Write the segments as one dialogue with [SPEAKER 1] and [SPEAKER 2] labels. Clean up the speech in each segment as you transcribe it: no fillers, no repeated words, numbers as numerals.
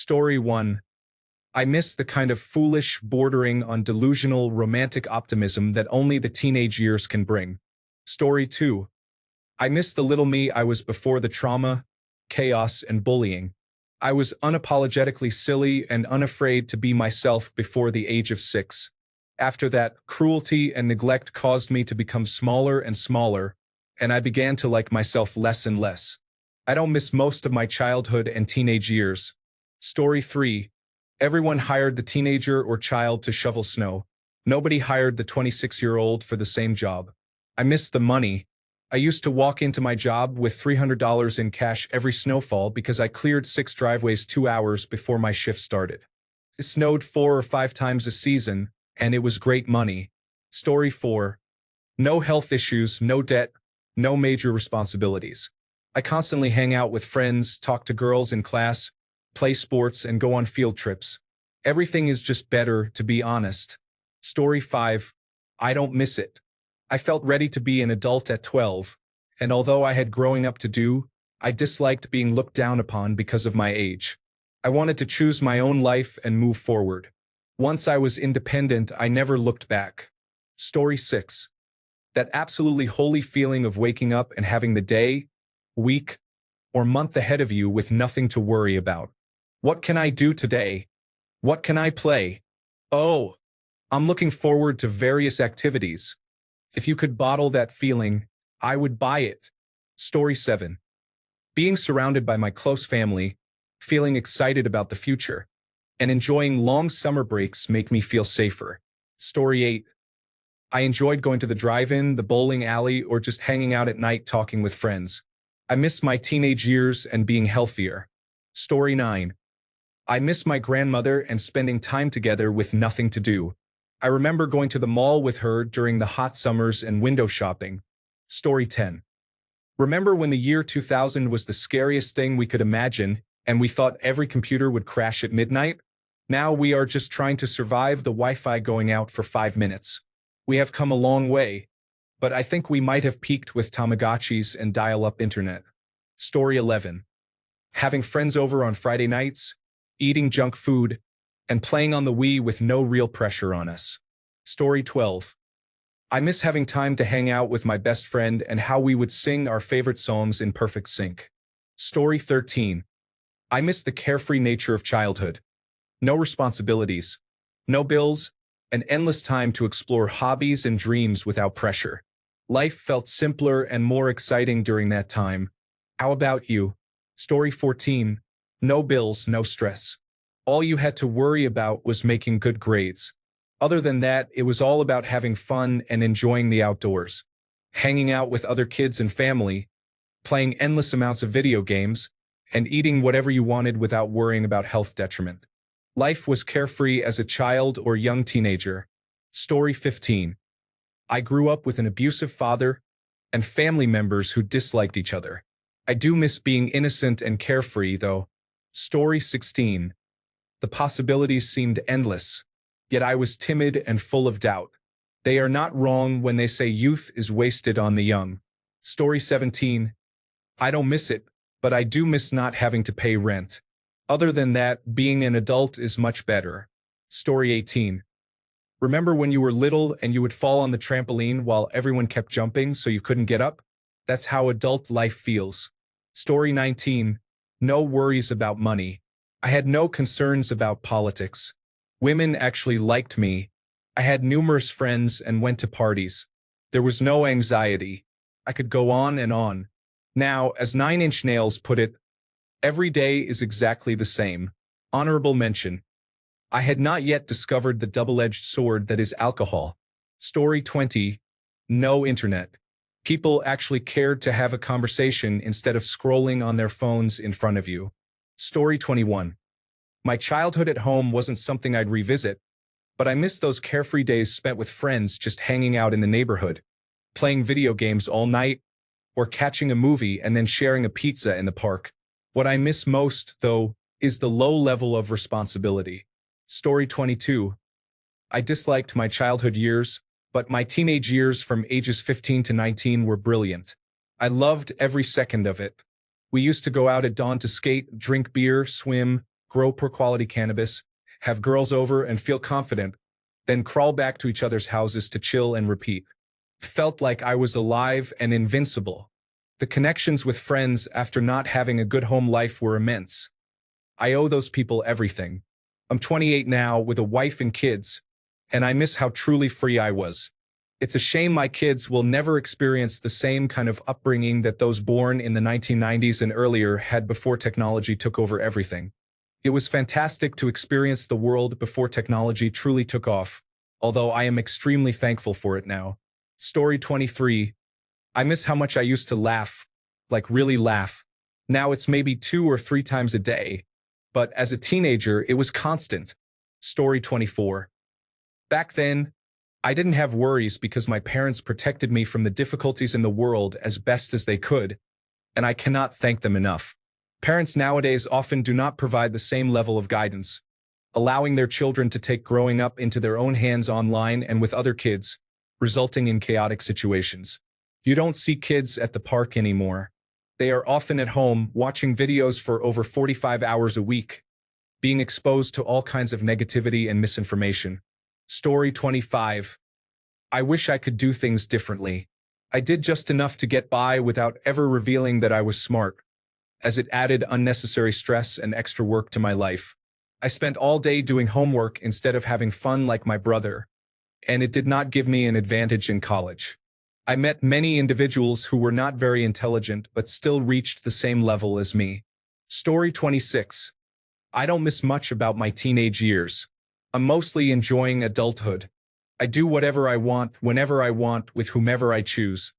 [SPEAKER 1] Story 1. I miss the kind of foolish, bordering on delusional, romantic optimism that only the teenage years can bring. Story 2. I miss the little me I was before the trauma, chaos, and bullying. I was unapologetically silly and unafraid to be myself before the age of 6. After that, cruelty and neglect caused me to become smaller and smaller, and I began to like myself less and less. I don't miss most of my childhood and teenage years. Story 3. Everyone hired the teenager or child to shovel snow. Nobody hired the 26-year-old for the same job. I miss the money. I used to walk into my job with $300 in cash every snowfall because I cleared 6 driveways 2 hours before my shift started. It snowed 4 or 5 times a season, and it was great money. Story 4. No health issues, no debt, no major responsibilities. I constantly hang out with friends, talk to girls in class, play sports, and go on field trips. Everything is just better, to be honest. Story 5. I don't miss it. I felt ready to be an adult at 12, and although I had growing up to do, I disliked being looked down upon because of my age. I wanted to choose my own life and move forward. Once I was independent, I never looked back. Story 6. That absolutely holy feeling of waking up and having the day, week, or month ahead of you with nothing to worry about. What can I do today? What can I play? Oh, I'm looking forward to various activities. If you could bottle that feeling, I would buy it. Story 7. Being surrounded by my close family, feeling excited about the future, and enjoying long summer breaks make me feel safer. Story 8. I enjoyed going to the drive-in, the bowling alley, or just hanging out at night talking with friends. I miss my teenage years and being healthier. Story 9. I miss my grandmother and spending time together with nothing to do. I remember going to the mall with her during the hot summers and window shopping. Story 10. Remember when the year 2000 was the scariest thing we could imagine, and we thought every computer would crash at midnight? Now we are just trying to survive the Wi-Fi going out for 5 minutes. We have come a long way, but I think we might have peaked with Tamagotchis and dial-up internet. Story 11. Having friends over on Friday nights, eating junk food, and playing on the Wii with no real pressure on us. Story 12. I miss having time to hang out with my best friend and how we would sing our favorite songs in perfect sync. Story 13. I miss the carefree nature of childhood. No responsibilities, no bills, and endless time to explore hobbies and dreams without pressure. Life felt simpler and more exciting during that time. How about you? Story 14. No bills, no stress. All you had to worry about was making good grades. Other than that, it was all about having fun and enjoying the outdoors. Hanging out with other kids and family, playing endless amounts of video games, and eating whatever you wanted without worrying about health detriment. Life was carefree as a child or young teenager. Story 15. I grew up with an abusive father and family members who disliked each other. I do miss being innocent and carefree, though. Story 16. The possibilities seemed endless, yet I was timid and full of doubt. They are not wrong when they say youth is wasted on the young. Story 17. I don't miss it, but I do miss not having to pay rent. Other than that, being an adult is much better. Story 18. Remember when you were little and you would fall on the trampoline while everyone kept jumping so you couldn't get up? That's how adult life feels. Story 19. No worries about money. I had no concerns about politics. Women actually liked me. I had numerous friends and went to parties. There was no anxiety. I could go on and on. Now, as 9 Inch Nails put it, every day is exactly the same. Honorable mention. I had not yet discovered the double-edged sword that is alcohol. Story 20. No internet. People actually cared to have a conversation instead of scrolling on their phones in front of you. Story 21. My childhood at home wasn't something I'd revisit, but I miss those carefree days spent with friends just hanging out in the neighborhood, playing video games all night, or catching a movie and then sharing a pizza in the park. What I miss most, though, is the low level of responsibility. Story 22. I disliked my childhood years, but my teenage years from ages 15 to 19 were brilliant. I loved every second of it. We used to go out at dawn to skate, drink beer, swim, grow poor-quality cannabis, have girls over and feel confident, then crawl back to each other's houses to chill and repeat. Felt like I was alive and invincible. The connections with friends after not having a good home life were immense. I owe those people everything. I'm 28 now with a wife and kids, and I miss how truly free I was. It's a shame my kids will never experience the same kind of upbringing that those born in the 1990s and earlier had before technology took over everything. It was fantastic to experience the world before technology truly took off, although I am extremely thankful for it now. Story 23. I miss how much I used to laugh, like really laugh. Now it's maybe 2 or 3 times a day, but as a teenager, it was constant. Story 24. Back then, I didn't have worries because my parents protected me from the difficulties in the world as best as they could, and I cannot thank them enough. Parents nowadays often do not provide the same level of guidance, allowing their children to take growing up into their own hands online and with other kids, resulting in chaotic situations. You don't see kids at the park anymore. They are often at home watching videos for over 45 hours a week, being exposed to all kinds of negativity and misinformation. Story 25. I wish I could do things differently. I did just enough to get by without ever revealing that I was smart, as it added unnecessary stress and extra work to my life. I spent all day doing homework instead of having fun like my brother, and it did not give me an advantage in college. I met many individuals who were not very intelligent but still reached the same level as me. Story 26. I don't miss much about my teenage years. I'm mostly enjoying adulthood. I do whatever I want, whenever I want, with whomever I choose.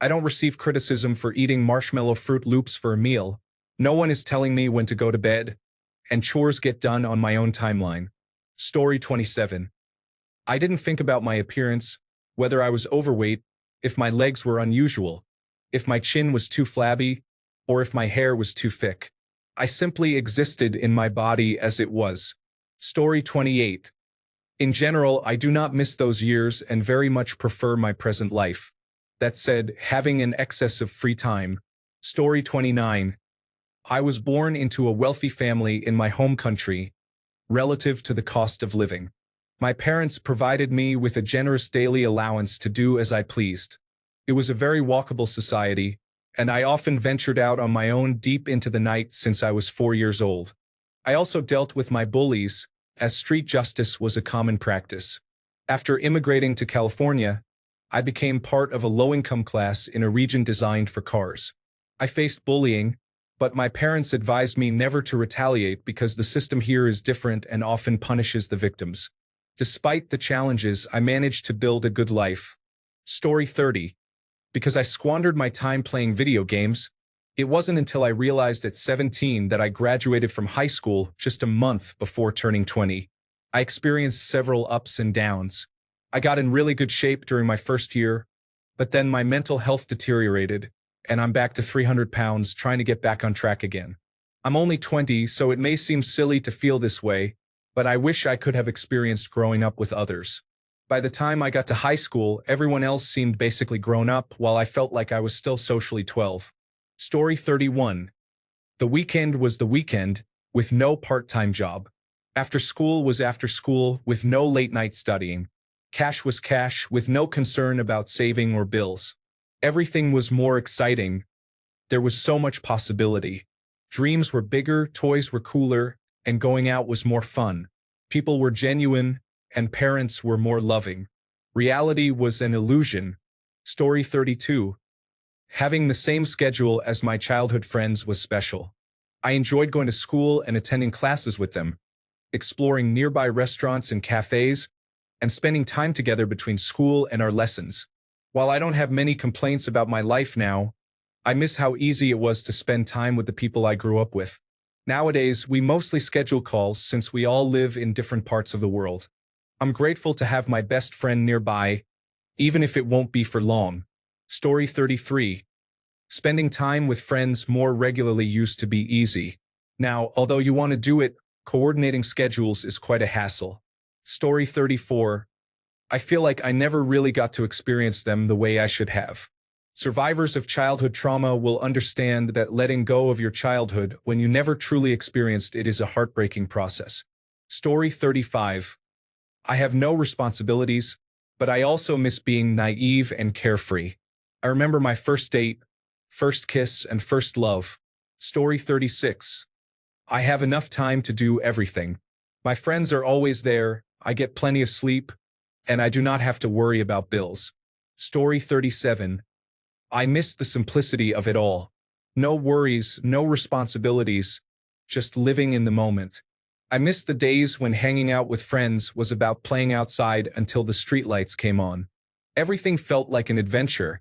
[SPEAKER 1] I don't receive criticism for eating marshmallow Fruit Loops for a meal. No one is telling me when to go to bed, and chores get done on my own timeline. Story 27. I didn't think about my appearance, whether I was overweight, if my legs were unusual, if my chin was too flabby, or if my hair was too thick. I simply existed in my body as it was. Story 28. In general, I do not miss those years and very much prefer my present life. That said, having an excess of free time. Story 29. I was born into a wealthy family in my home country, relative to the cost of living. My parents provided me with a generous daily allowance to do as I pleased. It was a very walkable society, and I often ventured out on my own deep into the night since I was 4 years old. I also dealt with my bullies, as street justice was a common practice. After immigrating to California, I became part of a low-income class in a region designed for cars. I faced bullying, but my parents advised me never to retaliate because the system here is different and often punishes the victims. Despite the challenges, I managed to build a good life. Story 30. Because I squandered my time playing video games, it wasn't until I realized at 17 that I graduated from high school just a month before turning 20. I experienced several ups and downs. I got in really good shape during my first year, but then my mental health deteriorated, and I'm back to 300 pounds trying to get back on track again. I'm only 20, so it may seem silly to feel this way, but I wish I could have experienced growing up with others. By the time I got to high school, everyone else seemed basically grown up while I felt like I was still socially 12. Story 31. The weekend was the weekend, with no part-time job. After school was after school, with no late-night studying. Cash was cash, with no concern about saving or bills. Everything was more exciting. There was so much possibility. Dreams were bigger, toys were cooler, and going out was more fun. People were genuine, and parents were more loving. Reality was an illusion. Story 32. Having the same schedule as my childhood friends was special. I enjoyed going to school and attending classes with them, exploring nearby restaurants and cafes, and spending time together between school and our lessons. While I don't have many complaints about my life now, I miss how easy it was to spend time with the people I grew up with. Nowadays, we mostly schedule calls since we all live in different parts of the world. I'm grateful to have my best friend nearby, even if it won't be for long. Story 33. Spending time with friends more regularly used to be easy. Now, although you want to do it, coordinating schedules is quite a hassle. Story 34. I feel like I never really got to experience them the way I should have. Survivors of childhood trauma will understand that letting go of your childhood when you never truly experienced it is a heartbreaking process. Story 35. I have no responsibilities, but I also miss being naive and carefree. I remember my first date, first kiss, and first love. Story 36. I have enough time to do everything. My friends are always there, I get plenty of sleep, and I do not have to worry about bills. Story 37. I miss the simplicity of it all. No worries, no responsibilities, just living in the moment. I miss the days when hanging out with friends was about playing outside until the streetlights came on. Everything felt like an adventure,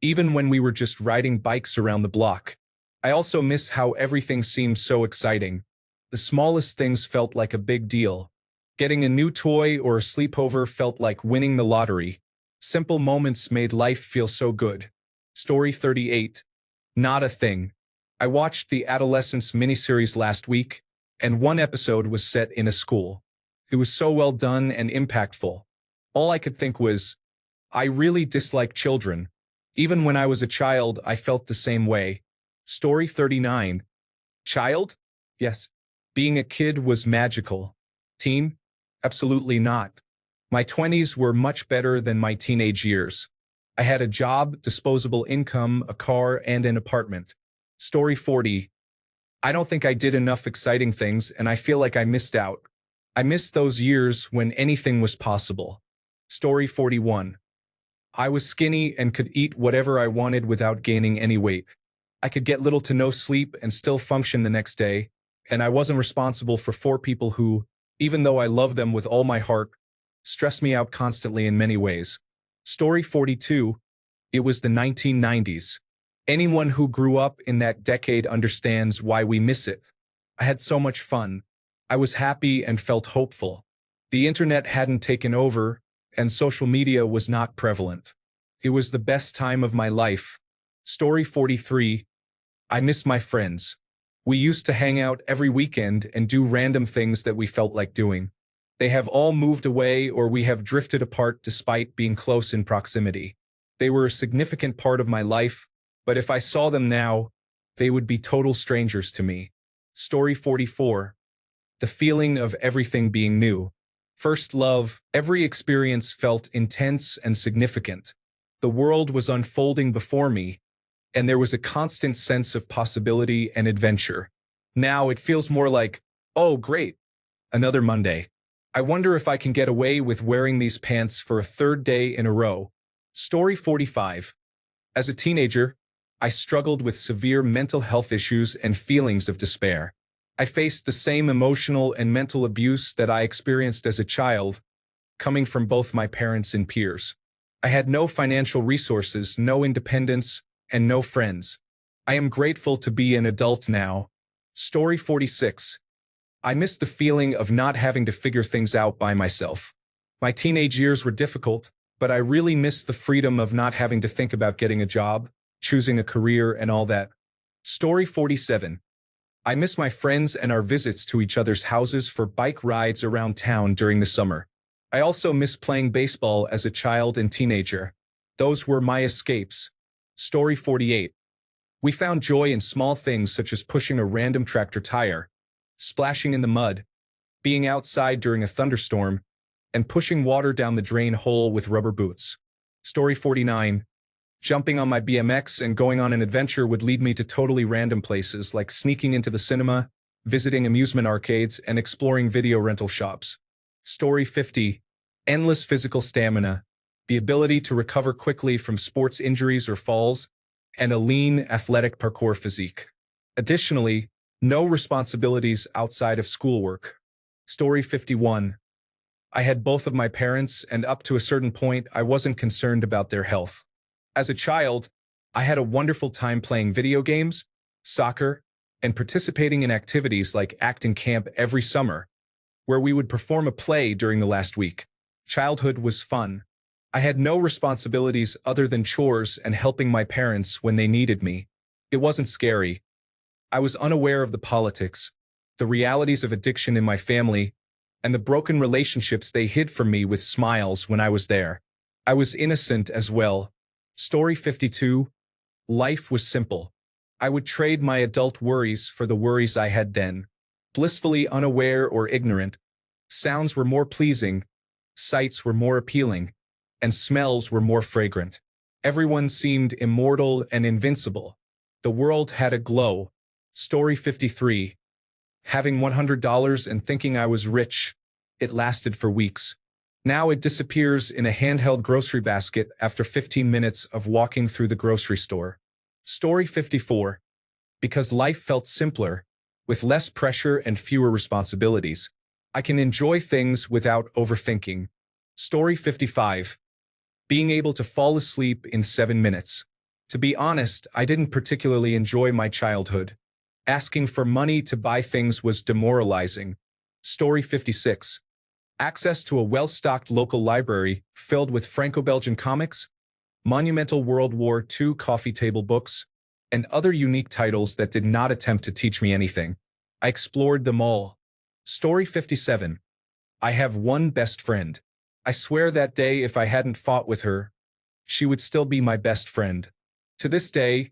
[SPEAKER 1] even when we were just riding bikes around the block. I also miss how everything seemed so exciting. The smallest things felt like a big deal. Getting a new toy or a sleepover felt like winning the lottery. Simple moments made life feel so good. Story 38. Not a thing. I watched the Adolescence miniseries last week, and one episode was set in a school. It was so well done and impactful. All I could think was, I really dislike children. Even when I was a child, I felt the same way. Story 39. Child? Yes. Being a kid was magical. Teen? Absolutely not. My 20s were much better than my teenage years. I had a job, disposable income, a car, and an apartment. Story 40. I don't think I did enough exciting things, and I feel like I missed out. I missed those years when anything was possible. Story 41. I was skinny and could eat whatever I wanted without gaining any weight. I could get little to no sleep and still function the next day, and I wasn't responsible for 4 people who, even though I love them with all my heart, stress me out constantly in many ways. Story 42. It was the 1990s. Anyone who grew up in that decade understands why we miss it. I had so much fun. I was happy and felt hopeful. The internet hadn't taken over, and social media was not prevalent. It was the best time of my life. Story 43. I miss my friends. We used to hang out every weekend and do random things that we felt like doing. They have all moved away or we have drifted apart despite being close in proximity. They were a significant part of my life, but if I saw them now, they would be total strangers to me. Story 44. The feeling of everything being new. First love, every experience felt intense and significant. The world was unfolding before me, and there was a constant sense of possibility and adventure. Now it feels more like, oh great, another Monday. I wonder if I can get away with wearing these pants for a 3rd day in a row. Story 45. As a teenager, I struggled with severe mental health issues and feelings of despair. I faced the same emotional and mental abuse that I experienced as a child, coming from both my parents and peers. I had no financial resources, no independence, and no friends. I am grateful to be an adult now. Story 46. I miss the feeling of not having to figure things out by myself. My teenage years were difficult, but I really miss the freedom of not having to think about getting a job, choosing a career, and all that. Story 47. I miss my friends and our visits to each other's houses for bike rides around town during the summer. I also miss playing baseball as a child and teenager. Those were my escapes. Story 48. We found joy in small things such as pushing a random tractor tire, splashing in the mud, being outside during a thunderstorm, and pushing water down the drain hole with rubber boots. Story 49. Jumping on my BMX and going on an adventure would lead me to totally random places like sneaking into the cinema, visiting amusement arcades, and exploring video rental shops. Story 50. Endless physical stamina, the ability to recover quickly from sports injuries or falls, and a lean, athletic parkour physique. Additionally, no responsibilities outside of schoolwork. Story 51. I had both of my parents, and up to a certain point, I wasn't concerned about their health. As a child, I had a wonderful time playing video games, soccer, and participating in activities like acting camp every summer, where we would perform a play during the last week. Childhood was fun. I had no responsibilities other than chores and helping my parents when they needed me. It wasn't scary. I was unaware of the politics, the realities of addiction in my family, and the broken relationships they hid from me with smiles when I was there. I was innocent as well, Story 52. Life was simple. I would trade my adult worries for the worries I had then. Blissfully unaware or ignorant, sounds were more pleasing, sights were more appealing, and smells were more fragrant. Everyone seemed immortal and invincible. The world had a glow. Story 53. Having $100 and thinking I was rich, it lasted for weeks. Now it disappears in a handheld grocery basket after 15 minutes of walking through the grocery store. Story 54. Because life felt simpler, with less pressure and fewer responsibilities, I can enjoy things without overthinking. Story 55. Being able to fall asleep in 7 minutes. To be honest, I didn't particularly enjoy my childhood. Asking for money to buy things was demoralizing. Story 56. Access to a well-stocked local library filled with Franco-Belgian comics, monumental World War II coffee table books, and other unique titles that did not attempt to teach me anything. I explored them all. Story 57. I have one best friend. I swear that day if I hadn't fought with her, she would still be my best friend. To this day,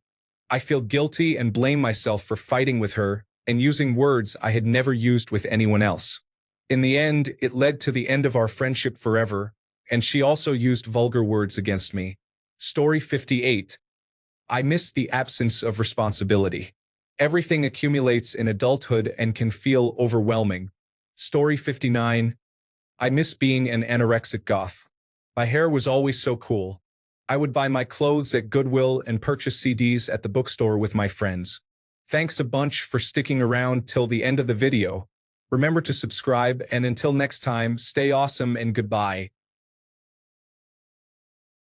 [SPEAKER 1] I feel guilty and blame myself for fighting with her and using words I had never used with anyone else. In the end, it led to the end of our friendship forever, and she also used vulgar words against me. Story 58. I miss the absence of responsibility. Everything accumulates in adulthood and can feel overwhelming. Story 59. I miss being an anorexic goth. My hair was always so cool. I would buy my clothes at Goodwill and purchase CDs at the bookstore with my friends. Thanks a bunch for sticking around till the end of the video. Remember to subscribe, and until next time, stay awesome and goodbye.